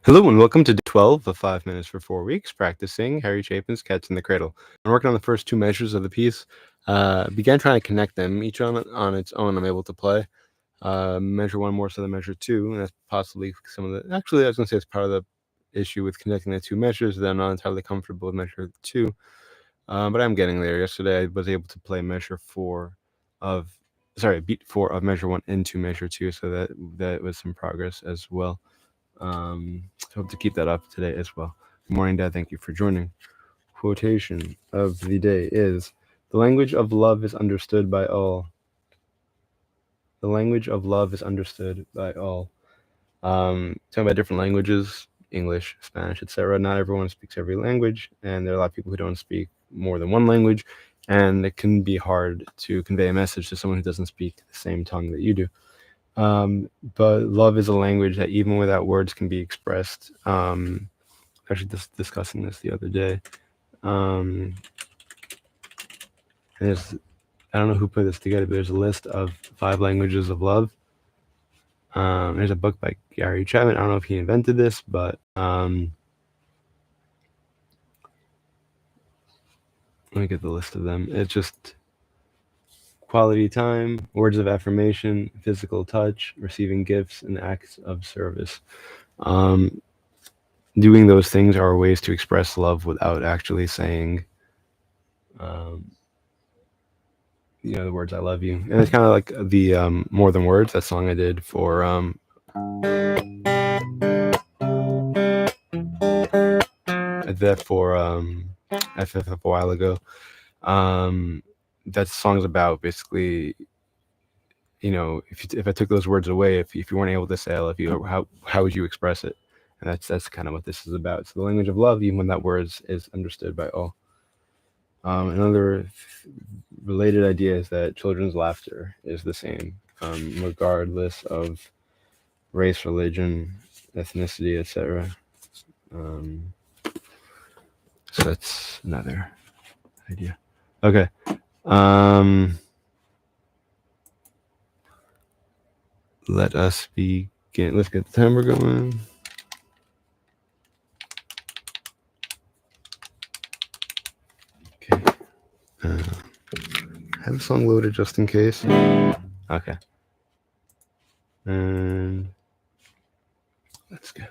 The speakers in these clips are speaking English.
Hello and welcome to day 12 of 5 Minutes for 4 Weeks, practicing Harry Chapin's Cats in the Cradle. I'm working on the first two measures of the piece. Began trying to connect them. Each on its own I'm able to play. Measure one more so than measure two, and that's possibly some of the... Actually, I was going to say it's part of the issue with connecting the two measures, that I'm not entirely comfortable with measure two. But I'm getting there. Yesterday I was able to play beat 4 of measure 1 into measure 2, so that was some progress as well. So hope to keep that up today as well. Good morning, Dad. Thank you for joining. Quotation of the day is: "The language of love is understood by all." The language of love is understood by all. Talking about different languages, English, Spanish, etc. Not everyone speaks every language, and there are a lot of people who don't speak more than one language, and it can be hard to convey a message to someone who doesn't speak the same tongue that you do. But love is a language that even without words can be expressed. Actually just discussing this the other day. I don't know who put this together, but there's a list of 5 languages of love. There's a book by Gary Chapman. I don't know if he invented this, but let me get the list of them. It's just quality time, words of affirmation, physical touch, receiving gifts, and acts of service. Doing those things are ways to express love without actually saying, the words "I love you." And it's kind of like the "More Than Words," that song I did for FFF a while ago. That song's about basically, if I took those words away, if you weren't able to say "I love you," how would you express it? And that's kind of what this is about. It's the language of love, even when that word is understood by all. Another related idea is that children's laughter is the same, regardless of race, religion, ethnicity, etc. So that's another idea. Okay. Let us begin. Let's get the timer going. Okay. Have a song loaded just in case. Okay. And let's go.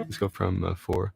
Let's go from 4.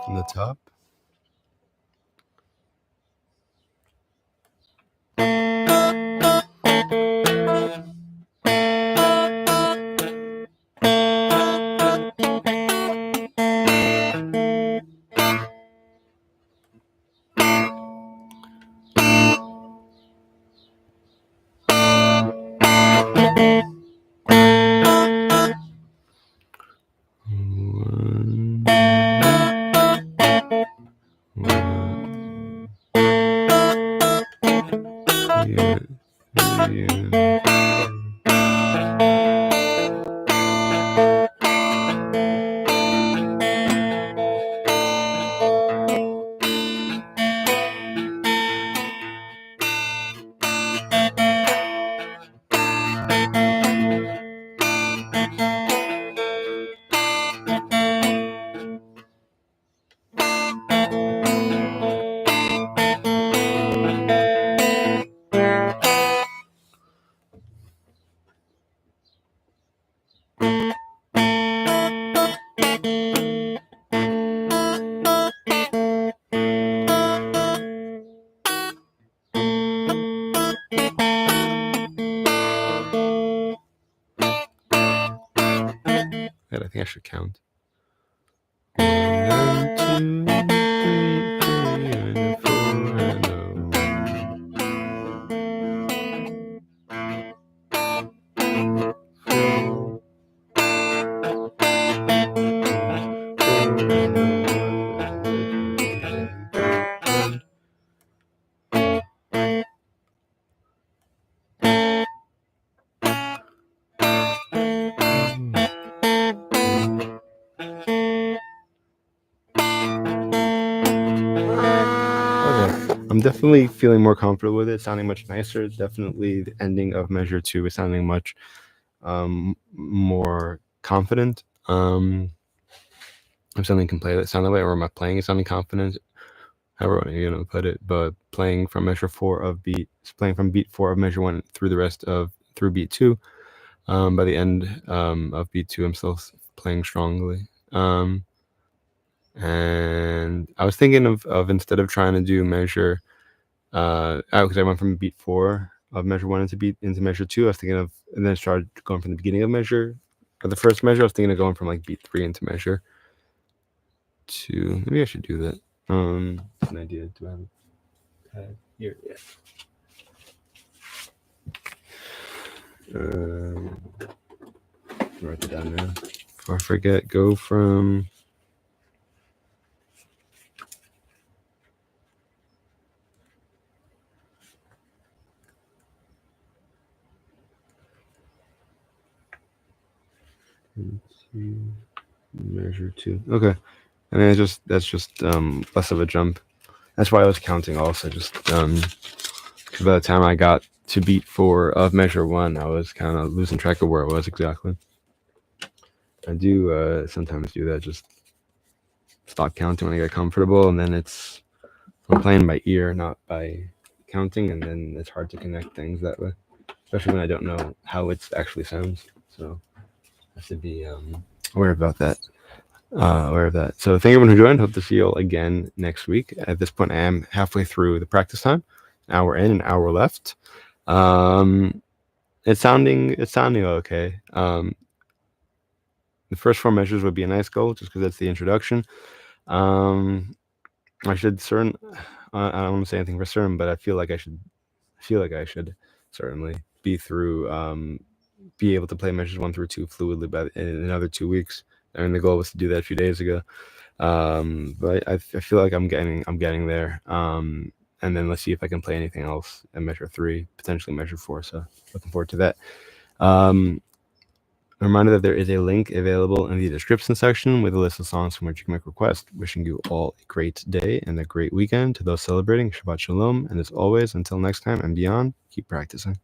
from the top. I think I should count. 1, 2, 3, and 4, and I'm definitely feeling more comfortable with it, sounding much nicer. Definitely the ending of measure 2 is sounding much more confident. I'm sounding can play that sound that way, or am I playing it sounding confident? However you know put it, but playing from measure 4 of beat, playing from beat 4 of measure 1 through the rest of through beat 2. By the end of beat 2, I'm still playing strongly. And I was thinking of instead of trying to do measure, because I went from beat 4 of measure 1 into measure 2. I was thinking of, and then started going from the beginning of measure, or the first measure. I was thinking of going from like beat 3 into measure 2. Maybe I should do that. An idea. Do I have a pad here? Yeah. Write it down now before I forget. Go from measure 2. Okay. I mean, that's just less of a jump. That's why I was counting also. Just because by the time I got to beat 4 of measure 1, I was kind of losing track of where I was exactly. I do sometimes do that. Just stop counting when I get comfortable, and then I'm playing by ear, not by counting, and then it's hard to connect things that way, especially when I don't know how it actually sounds. So I should be aware about that. Aware of that. So thank everyone who joined. Hope to see you all again next week. At this point, I am halfway through the practice time. An hour in, an hour left. It's sounding okay. The first 4 measures would be a nice goal, just because that's the introduction. I should I don't want to say anything for certain, but I feel like I should certainly be through, be able to play measures 1 through 2 fluidly in another 2 weeks. I mean, the goal was to do that a few days ago. But I feel like I'm getting there. And then let's see if I can play anything else at measure 3, potentially measure 4. So looking forward to that. A reminder that there is a link available in the description section with a list of songs from which you can make requests. Wishing you all a great day and a great weekend. To those celebrating, Shabbat Shalom. And as always, until next time and beyond, keep practicing.